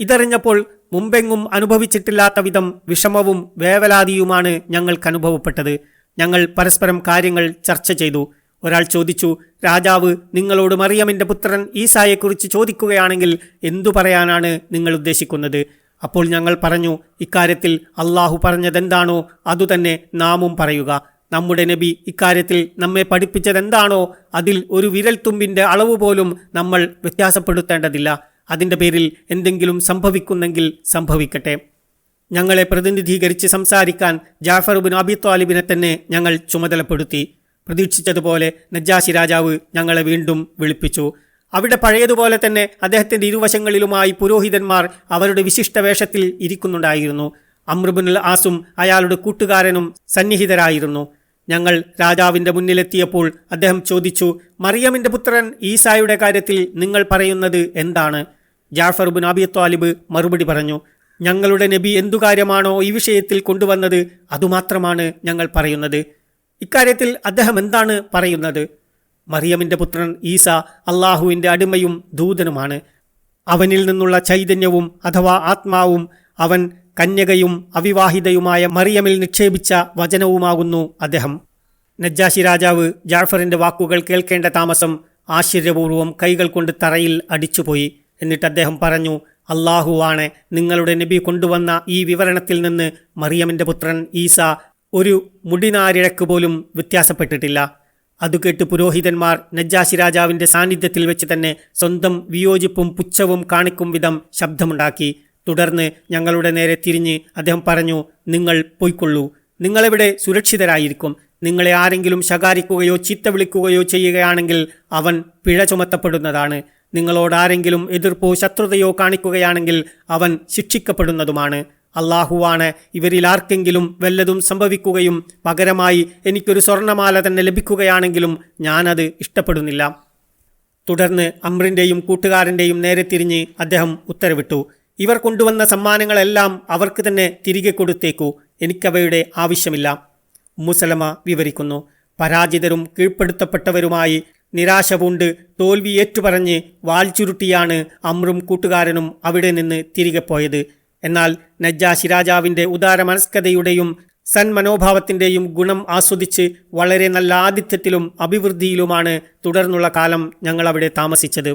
ഇതറിഞ്ഞപ്പോൾ മുമ്പെങ്ങും അനുഭവിച്ചിട്ടില്ലാത്ത വിധം വിഷമവും വേവലാതിയുമാണ് ഞങ്ങൾക്ക് അനുഭവപ്പെട്ടത്. ഞങ്ങൾ പരസ്പരം കാര്യങ്ങൾ ചർച്ച ചെയ്തു. ഒരാൾ ചോദിച്ചു, രാജാവ് നിങ്ങളോട് മറിയമിൻ്റെ പുത്രൻ ഈസായെക്കുറിച്ച് ചോദിക്കുകയാണെങ്കിൽ എന്തു പറയാനാണ് നിങ്ങൾ ഉദ്ദേശിക്കുന്നത്? അപ്പോൾ ഞങ്ങൾ പറഞ്ഞു, ഇക്കാര്യത്തിൽ അള്ളാഹു പറഞ്ഞതെന്താണോ അതുതന്നെ നാമും പറയുക. നമ്മുടെ നബി ഇക്കാര്യത്തിൽ നമ്മെ പഠിപ്പിച്ചതെന്താണോ അതിൽ ഒരു വിരൽത്തുമ്പിൻ്റെ അളവ് പോലും നമ്മൾ വ്യത്യാസപ്പെടുത്തേണ്ടതില്ല. അതിൻ്റെ പേരിൽ എന്തെങ്കിലും സംഭവിക്കുന്നെങ്കിൽ സംഭവിക്കട്ടെ. ഞങ്ങളെ പ്രതിനിധീകരിച്ച് സംസാരിക്കാൻ ജാഫർ ഇബ്നു അബീ ത്വാലിബിനെ തന്നെ ഞങ്ങൾ ചുമതലപ്പെടുത്തി. പ്രതീക്ഷിച്ചതുപോലെ നജ്ജാശി രാജാവ് ഞങ്ങളെ വീണ്ടും വിളിപ്പിച്ചു. അവിടെ പഴയതുപോലെ തന്നെ അദ്ദേഹത്തിൻ്റെ ഇരുവശങ്ങളിലുമായി പുരോഹിതന്മാർ അവരുടെ വിശിഷ്ട വേഷത്തിൽ ഇരിക്കുന്നുണ്ടായിരുന്നു. അമ്ർ ഇബ്നുൽ ആസും അയാളുടെ കൂട്ടുകാരനും സന്നിഹിതരായിരുന്നു. ഞങ്ങൾ രാജാവിൻ്റെ മുന്നിലെത്തിയപ്പോൾ അദ്ദേഹം ചോദിച്ചു, മറിയമിൻ്റെ പുത്രൻ ഈസായുടെ കാര്യത്തിൽ നിങ്ങൾ പറയുന്നത് എന്താണ്? ജാഫർ ഇബ്നു അബീ ത്വാലിബ് മറുപടി പറഞ്ഞു, ഞങ്ങളുടെ നബി എന്തു കാര്യമാണോ ഈ വിഷയത്തിൽ കൊണ്ടുവന്നത് അതുമാത്രമാണ് ഞങ്ങൾ പറയുന്നത്. ഇക്കാര്യത്തിൽ അദ്ദേഹം എന്താണ് പറയുന്നത്? മറിയമിൻ്റെ പുത്രൻ ഈസ അള്ളാഹുവിൻ്റെ അടിമയും ദൂതനുമാണ്. അവനിൽ നിന്നുള്ള ചൈതന്യവും അഥവാ ആത്മാവും അവൻ കന്യകയും അവിവാഹിതയുമായ മറിയമിൽ നിക്ഷേപിച്ച വചനവുമാകുന്നു അദ്ദേഹം. നജ്ജാശി രാജാവ് ജാഫറിൻ്റെ വാക്കുകൾ കേൾക്കേണ്ട താമസം ആശ്ചര്യപൂർവ്വം കൈകൾ കൊണ്ട് തറയിൽ അടിച്ചുപോയി. എന്നിട്ട് അദ്ദേഹം പറഞ്ഞു, അള്ളാഹുവാണ്, നിങ്ങളുടെ നബി കൊണ്ടുവന്ന ഈ വിവരണത്തിൽ നിന്ന് മറിയമിൻ്റെ പുത്രൻ ഈസ ഒരു മുടിനാരിഴക്ക് പോലും വ്യത്യാസപ്പെട്ടിട്ടില്ല. അതുകേട്ട് പുരോഹിതന്മാർ നജ്ജാശി രാജാവിന്റെ സാന്നിധ്യത്തിൽ വെച്ച് തന്നെ സ്വന്തം വിയോജിപ്പും പുച്ഛവും കാണിക്കും വിധം ശബ്ദമുണ്ടാക്കി. തുടർന്ന് ഞങ്ങളുടെ നേരെ തിരിഞ്ഞ് അദ്ദേഹം പറഞ്ഞു, നിങ്ങൾ പൊയ്ക്കൊള്ളൂ, നിങ്ങളിവിടെ സുരക്ഷിതരായിരിക്കും. നിങ്ങളെ ആരെങ്കിലും ശകാരിക്കുകയോ ചീത്ത വിളിക്കുകയോ ചെയ്യുകയാണെങ്കിൽ അവൻ പിഴ ചുമത്തപ്പെടുന്നതാണ്. നിങ്ങളോട് ആരെങ്കിലും എതിർപ്പോ ശത്രുതയോ കാണിക്കുകയാണെങ്കിൽ അവൻ ശിക്ഷിക്കപ്പെടുന്നതുമാണ്. അള്ളാഹുവാണ് ഇവരിൽ ആർക്കെങ്കിലും വല്ലതും സംഭവിക്കുകയും പകരമായി എനിക്കൊരു സ്വർണ്ണമാല തന്നെ ലഭിക്കുകയാണെങ്കിലും ഞാനത് ഇഷ്ടപ്പെടുന്നില്ല. തുടർന്ന് അമ്രിൻ്റെയും കൂട്ടുകാരൻ്റെയും നേരെ തിരിഞ്ഞ് അദ്ദേഹം ഉത്തരവിട്ടു, ഇവർ കൊണ്ടുവന്ന സമ്മാനങ്ങളെല്ലാം അവർക്ക് തന്നെ തിരികെ കൊടുത്തേക്കൂ, എനിക്കവയുടെ ആവശ്യമില്ല. ഉമ്മുസലമ വിവരിക്കുന്നു, പരാജിതരും കീഴ്പ്പെടുത്തപ്പെട്ടവരുമായി നിരാശ പൂണ്ട് തോൽവി ഏറ്റുപറഞ്ഞ് വാൽ ചുരുട്ടിയാണ് അമ്രും കൂട്ടുകാരനും അവിടെ നിന്ന് തിരികെ പോയത്. എന്നാൽ നജ്ജാശി രാജാവിൻ്റെ ഉദാരമനസ്കതയുടെയും സന്മനോഭാവത്തിൻ്റെയും ഗുണം ആസ്വദിച്ച് വളരെ നല്ല ആതിഥ്യത്തിലും അഭിവൃദ്ധിയിലുമാണ് തുടർന്നുള്ള കാലം ഞങ്ങളവിടെ താമസിച്ചത്.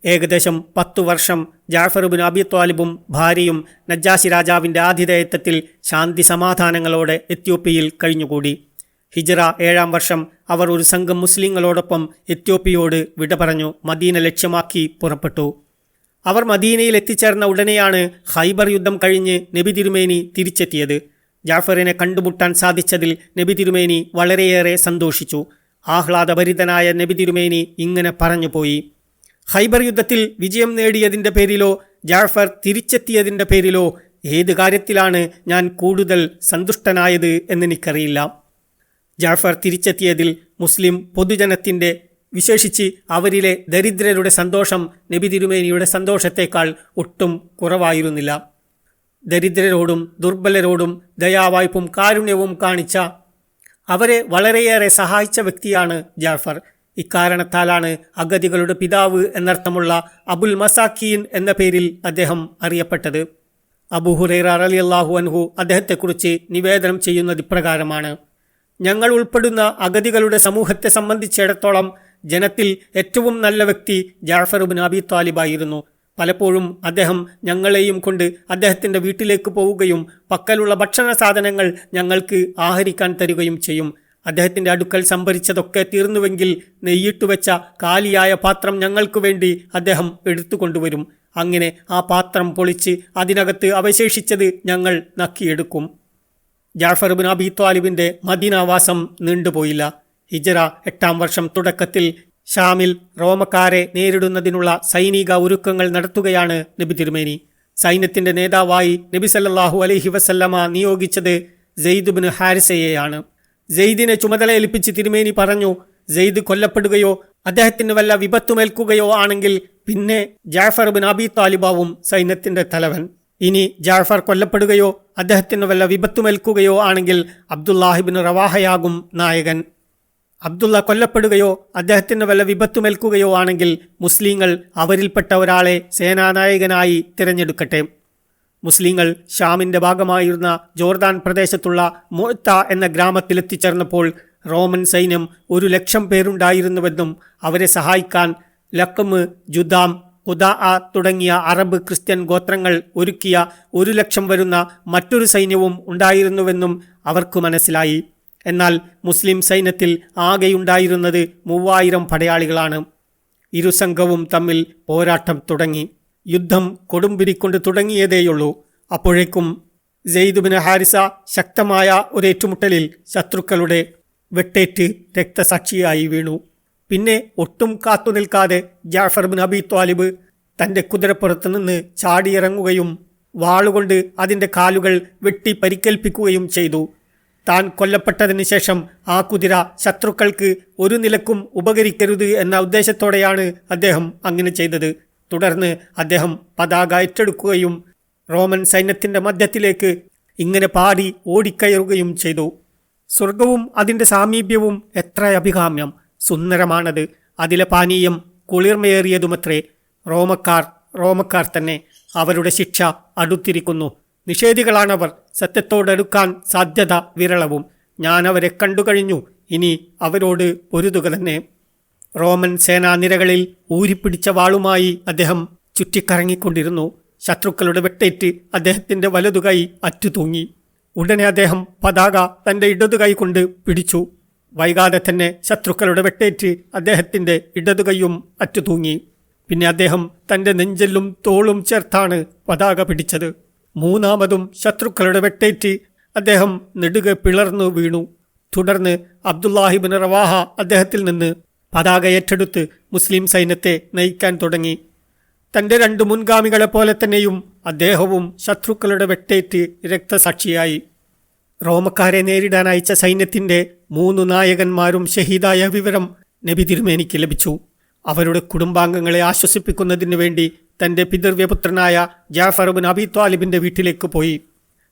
ഏകദേശം 10 വർഷം ജാഫർ ഇബ്നു അബി ത്വാലിബും ഭാര്യയും നജ്ജാശി രാജാവിൻ്റെ ആതിഥേയത്വത്തിൽ ശാന്തി സമാധാനങ്ങളോടെ എത്യോപ്യയിൽ കഴിഞ്ഞുകൂടി. ഹിജ്റ 7-ാം വർഷം അവർ ഒരു സംഘം മുസ്ലിങ്ങളോടൊപ്പം എത്യോപ്യയോട് വിട പറഞ്ഞു മദീന ലക്ഷ്യമാക്കി പുറപ്പെട്ടു. അവർ മദീനയിൽ എത്തിച്ചേർന്ന ഉടനെയാണ് ഖൈബർ യുദ്ധം കഴിഞ്ഞ് നബി തിരുമേനി തിരിച്ചെത്തിയത്. ജാഫറിനെ കണ്ടുമുട്ടാൻ സാധിച്ചതിൽ നബി തിരുമേനി വളരെയേറെ സന്തോഷിച്ചു. ആഹ്ലാദഭരിതനായ നബി തിരുമേനി ഇങ്ങനെ പറഞ്ഞുപോയി, ഖൈബർ യുദ്ധത്തിൽ വിജയം നേടിയതിൻ്റെ പേരിലോ ജാഫർ തിരിച്ചെത്തിയതിൻ്റെ പേരിലോ ഏത് കാര്യത്തിലാണ് ഞാൻ കൂടുതൽ സന്തുഷ്ടനായത് എന്നെനിക്കറിയില്ല. ജാഫർ തിരിച്ചെത്തിയതിൽ മുസ്ലിം പൊതുജനത്തിൻ്റെ, വിശേഷിച്ച് അവരിലെ ദരിദ്രരുടെ സന്തോഷം നബി തിരുമേനിയുടെ സന്തോഷത്തേക്കാൾ ഒട്ടും കുറവായിരുന്നില്ല. ദരിദ്രരോടും ദുർബലരോടും ദയാവായ്പും കാരുണ്യവും കാണിച്ച, അവരെ വളരെയേറെ സഹായിച്ച വ്യക്തിയാണ് ജാഫർ. ഇക്കാരണത്താലാണ് അഗതികളുടെ പിതാവ് എന്നർത്ഥമുള്ള അബുൽ മസാക്കീൻ എന്ന പേരിൽ അദ്ദേഹം അറിയപ്പെട്ടത്. അബൂ ഹുറൈറ റളിയല്ലാഹു അൻഹു അദ്ദേഹത്തെക്കുറിച്ച് നിവേദനം ചെയ്യുന്നത് ഇപ്രകാരമാണ്, ഞങ്ങൾ ഉൾപ്പെടുന്ന അഗതികളുടെ സമൂഹത്തെ സംബന്ധിച്ചിടത്തോളം ജനത്തിൽ ഏറ്റവും നല്ല വ്യക്തി ജാഫർ ഇബ്നു അബി ത്വാലിബായിരുന്നു. പലപ്പോഴും അദ്ദേഹം ഞങ്ങളെയും കൊണ്ട് അദ്ദേഹത്തിൻ്റെ വീട്ടിലേക്ക് പോവുകയും പക്കലുള്ള ഭക്ഷണ സാധനങ്ങൾ ഞങ്ങൾക്ക് ആഹരിക്കാൻ തരികയും ചെയ്യും. അദ്ദേഹത്തിൻ്റെ അടുക്കൽ സംഭരിച്ചതൊക്കെ തീർന്നുവെങ്കിൽ നെയ്യിട്ടുവെച്ച കാലിയായ പാത്രം ഞങ്ങൾക്ക് വേണ്ടി അദ്ദേഹം എടുത്തുകൊണ്ടുവരും. അങ്ങനെ ആ പാത്രം പൊളിച്ച് അതിനകത്ത് അവശേഷിച്ചത് ഞങ്ങൾ നക്കിയെടുക്കും. ജാഫർ ഇബ്നു അബി ത്വാലിബിൻ്റെ മദീനാവാസം നീണ്ടുപോയില്ല. ഹിജ്റ 8-ാം വർഷം തുടക്കത്തിൽ ഷാമിൽ റോമക്കാരെ നേരിടുന്നതിനുള്ള സൈനിക ഒരുക്കങ്ങൾ നടത്തുകയാണ് നബി തിരുമേനി. സൈന്യത്തിൻ്റെ നേതാവായി നബി സല്ലല്ലാഹു അലൈഹി വസല്ലമ നിയോഗിച്ചത് സെയ്ദ് ഇബ്നു ഹാരിസയെയാണ്. സെയ്ദിനെ ചുമതലയേൽപ്പിച്ച് തിരുമേനി പറഞ്ഞു, സെയ്ദ് കൊല്ലപ്പെടുകയോ അദ്ദേഹത്തിന് വല്ല വിപത്തുമേൽക്കുകയോ ആണെങ്കിൽ പിന്നെ ജാഫർ ഇബ്നു അബി ത്വാലിബാവും സൈന്യത്തിൻ്റെ തലവൻ. ഇനി ജാഫർ കൊല്ലപ്പെടുകയോ അദ്ദേഹത്തിന് വല്ല വിപത്തുമേൽക്കുകയോ ആണെങ്കിൽ അബ്ദുല്ലാഹിബ്നു റവാഹയാകും നായകൻ. അബ്ദുള്ള കൊല്ലപ്പെടുകയോ അദ്ദേഹത്തിന് വല്ല വിപത്തുമേൽക്കുകയോ ആണെങ്കിൽ മുസ്ലിങ്ങൾ അവരിൽപ്പെട്ട ഒരാളെ സേനാനായകനായി തിരഞ്ഞെടുക്കട്ടെ. മുസ്ലിങ്ങൾ ഷാമിൻ്റെ ഭാഗമായിരുന്ന ജോർദാൻ പ്രദേശത്തുള്ള മുഅത്ത എന്ന ഗ്രാമത്തിലെത്തിച്ചേർന്നപ്പോൾ റോമൻ സൈന്യം 100,000 പേരുണ്ടായിരുന്നുവെന്നും അവരെ സഹായിക്കാൻ ലഖ്മ്, ജുദാം, ഖുദാഅ തുടങ്ങിയ അറബ് ക്രിസ്ത്യൻ ഗോത്രങ്ങൾ ഒരുക്കിയ 100,000 വരുന്ന മറ്റൊരു സൈന്യവും ഉണ്ടായിരുന്നുവെന്നും അവർക്ക് മനസ്സിലായി. എന്നാൽ മുസ്ലിം സൈന്യത്തിൽ ആകെയുണ്ടായിരുന്നത് 3000 പടയാളികളാണ്. ഇരുസംഘവും തമ്മിൽ പോരാട്ടം തുടങ്ങി. യുദ്ധം കൊടുമ്പിരിക്കൊണ്ട് തുടങ്ങിയതേയുള്ളൂ. അപ്പോഴേക്കും സെയ്ദ് ഇബ്നു ഹാരിസ ശക്തമായ ഒരു ഏറ്റുമുട്ടലിൽ ശത്രുക്കളുടെ വെട്ടേറ്റ് രക്തസാക്ഷിയായി വീണു. പിന്നെ ഒട്ടും കാത്തുനിൽക്കാതെ ജാഫർ ഇബ്നു അബി ത്വാലിബ് തൻ്റെ കുതിരപ്പുറത്ത് നിന്ന് ചാടിയിറങ്ങുകയും വാളുകൊണ്ട് അതിൻ്റെ കാലുകൾ വെട്ടി പരിക്കേൽപ്പിക്കുകയും ചെയ്തു. താൻ കൊല്ലപ്പെട്ടതിന് ശേഷം ആ കുതിര ശത്രുക്കൾക്ക് ഒരു നിലക്കും ഉപകരിക്കരുത് എന്ന ഉദ്ദേശത്തോടെയാണ് അദ്ദേഹം അങ്ങനെ ചെയ്തത്. തുടർന്ന് അദ്ദേഹം പതാക ഏറ്റെടുക്കുകയും റോമൻ സൈന്യത്തിൻ്റെ മധ്യത്തിലേക്ക് ഇങ്ങനെ പാടി ഓടിക്കയറുകയും ചെയ്തു. സ്വർഗവും അതിൻ്റെ സാമീപ്യവും എത്ര അഭികാമ്യം, സുന്ദരമാണത്. അതിലെ പാനീയം കുളിർമയേറിയതുമത്രേ. റോമക്കാർ തന്നെ. അവരുടെ ശിക്ഷ അടുത്തിരിക്കുന്നു. നിഷേധികളാണവർ. സത്യത്തോടടുക്കാൻ സാധ്യത വിരളവും. ഞാൻ അവരെ കണ്ടുകഴിഞ്ഞു. ഇനി അവരോട് പൊരുതുക തന്നെ. റോമൻ സേനാനിരകളിൽ ഊരിപ്പിടിച്ച വാളുമായി അദ്ദേഹം ചുറ്റിക്കറങ്ങിക്കൊണ്ടിരുന്നു. ശത്രുക്കളുടെ വെട്ടേറ്റ് അദ്ദേഹത്തിൻ്റെ വലതുകൈ അറ്റുതൂങ്ങി. ഉടനെ അദ്ദേഹം പതാക തൻ്റെ ഇടതുകൈ കൊണ്ട് പിടിച്ചു. വൈകാതെ തന്നെ ശത്രുക്കളുടെ വെട്ടേറ്റ് അദ്ദേഹത്തിന്റെ ഇടതുകൈയും അറ്റുതൂങ്ങി. പിന്നെ അദ്ദേഹം തന്റെ നെഞ്ചെല്ലും തോളും ചേർത്താണ് പതാക പിടിച്ചത്. മൂന്നാമതും ശത്രുക്കളുടെ വെട്ടേറ്റ് അദ്ദേഹം നെടുകെ പിളർന്നു വീണു. തുടർന്ന് അബ്ദുല്ലാഹിബ്നു റവാഹ അദ്ദേഹത്തിൽ നിന്ന് പതാക ഏറ്റെടുത്ത് മുസ്ലിം സൈന്യത്തെ നയിക്കാൻ തുടങ്ങി. തന്റെ 2 മുൻഗാമികളെ പോലെ തന്നെയും അദ്ദേഹവും ശത്രുക്കളുടെ വെട്ടേറ്റ് രക്തസാക്ഷിയായി. റോമക്കാരെ നേരിടാൻ അയച്ച സൈന്യത്തിന്റെ 3 നായകന്മാരും ഷഹീദായ വിവരം നബി തിരുമേനിക്ക് ലഭിച്ചു. അവരുടെ കുടുംബാംഗങ്ങളെ ആശ്വസിപ്പിക്കുന്നതിനു വേണ്ടി തന്റെ പിതൃവ്യപുത്രനായ ജാഫർ ഇബ്നു അബീ ത്വാലിബിന്റെ വീട്ടിലേക്ക് പോയി.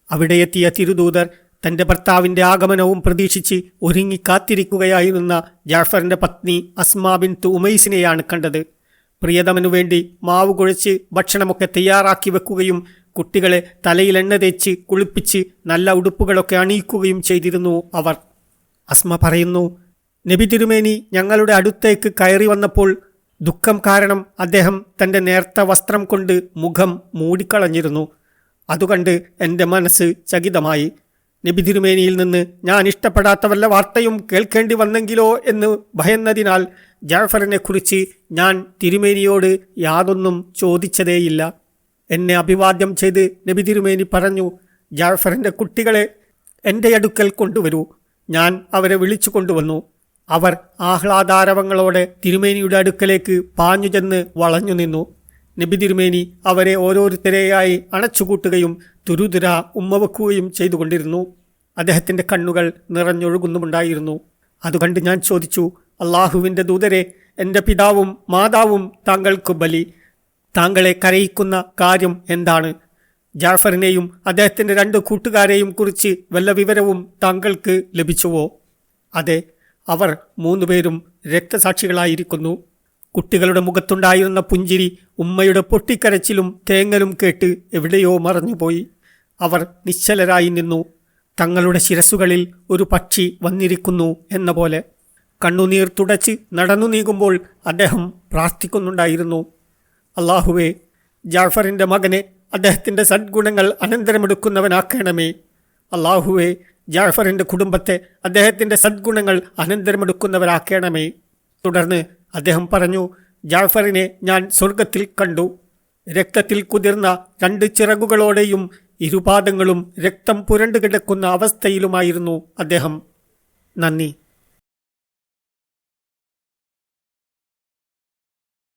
അവിടെ എത്തിയ തിരുദൂതർ തന്റെ ഭർത്താവിന്റെ ആഗമനവും പ്രതീക്ഷിച്ച് ഒരുങ്ങി കാത്തിരിക്കുകയായിരുന്ന ജാഫറിന്റെ പത്നി അസ്മാ ബിൻത് ഉമൈസിനെയാണ് കണ്ടത്. പ്രിയതമനു വേണ്ടി മാവ് കുഴച്ച് ഭക്ഷണമൊക്കെ തയ്യാറാക്കി വെക്കുകയും കുട്ടികളെ തലയിൽ എണ്ണ തേച്ച് കുളിപ്പിച്ച് നല്ല ഉടുപ്പുകളൊക്കെ അണിയിക്കുകയും ചെയ്തിരുന്നു അവർ. അസ്മ പറയുന്നു, നബി തിരുമേനി ഞങ്ങളുടെ അടുത്തേക്ക് കയറി വന്നപ്പോൾ ദുഃഖം കാരണം അദ്ദേഹം തന്റെ നേർത്ത വസ്ത്രം കൊണ്ട് മുഖം മൂടിക്കളഞ്ഞിരുന്നു. അതുകണ്ട് എൻ്റെ മനസ്സ് ചകിതമായി. നബി തിരുമേനിയിൽ നിന്ന് ഞാൻ ഇഷ്ടപ്പെടാത്ത വല്ല വാർത്തയും കേൾക്കേണ്ടി വന്നെങ്കിലോ എന്ന് ഭയന്നതിനാൽ ജാഫറിനെ കുറിച്ച് ഞാൻ തിരുമേനിയോട് യാതൊന്നും ചോദിച്ചതേയില്ല. എന്നെ അഭിവാദ്യം ചെയ്ത് നബി തിരുമേനി പറഞ്ഞു, ജാഫറിൻ്റെ കുട്ടികളെ എൻ്റെ അടുക്കൽ കൊണ്ടുവരൂ. ഞാൻ അവരെ വിളിച്ചു കൊണ്ടുവന്നു. അവർ ആഹ്ലാദാരവങ്ങളോടെ തിരുമേനിയുടെ അടുക്കലേക്ക് പാഞ്ഞു ചെന്ന് വളഞ്ഞു നിന്നു. നബി തിരുമേനി അവരെ ഓരോരുത്തരെയായി അണച്ചുകൂട്ടുകയും തുരുതുര ഉമ്മവെക്കുകയും ചെയ്തുകൊണ്ടിരുന്നു. അദ്ദേഹത്തിൻ്റെ കണ്ണുകൾ നിറഞ്ഞൊഴുകുന്നുമുണ്ടായിരുന്നു. അതുകണ്ട് ഞാൻ ചോദിച്ചു, അള്ളാഹുവിൻ്റെ ദൂതരെ, എൻ്റെ പിതാവും മാതാവും താങ്കൾക്ക് ബലി. താങ്കളെ കരയിക്കുന്ന കാര്യം എന്താണ്? ജാഫറിനെയും അദ്ദേഹത്തിൻ്റെ 2 കൂട്ടുകാരെയും കുറിച്ച് വല്ല വിവരവും താങ്കൾക്ക് ലഭിച്ചുവോ? അതെ, അവർ 3 പേരും രക്തസാക്ഷികളായിരിക്കുന്നു. കുട്ടികളുടെ മുഖത്തുണ്ടായിരുന്ന പുഞ്ചിരി ഉമ്മയുടെ പൊട്ടിക്കരച്ചിലും തേങ്ങലും കേട്ട് എവിടെയോ മറഞ്ഞുപോയി. അവർ നിശ്ചലരായി നിന്നു. തങ്ങളുടെ ശിരസുകളിൽ ഒരു പക്ഷി വന്നിരിക്കുന്നു എന്ന പോലെ. കണ്ണുനീർ തുടച്ച് നടന്നു നീങ്ങുമ്പോൾ അദ്ദേഹം പ്രാർത്ഥിക്കുന്നുണ്ടായിരുന്നു, അള്ളാഹുവേ, ജാഫറിൻ്റെ മകനെ അദ്ദേഹത്തിൻ്റെ സദ്ഗുണങ്ങൾ അനന്തരമെടുക്കുന്നവനാക്കണമേ. അള്ളാഹുവേ, ജാഫറിൻ്റെ കുടുംബത്തെ അദ്ദേഹത്തിൻ്റെ സദ്ഗുണങ്ങൾ അനന്തരമെടുക്കുന്നവരാക്കണമേ. തുടർന്ന് അദ്ദേഹം പറഞ്ഞു, ജാഫറിനെ ഞാൻ സ്വർഗത്തിൽ കണ്ടു. രക്തത്തിൽ കുതിർന്ന 2 ചിറകുകളോടെയും ഇരുപാദങ്ങളും രക്തം പുരണ്ടു കിടക്കുന്ന അവസ്ഥയിലുമായിരുന്നു അദ്ദേഹം. നന്ദി.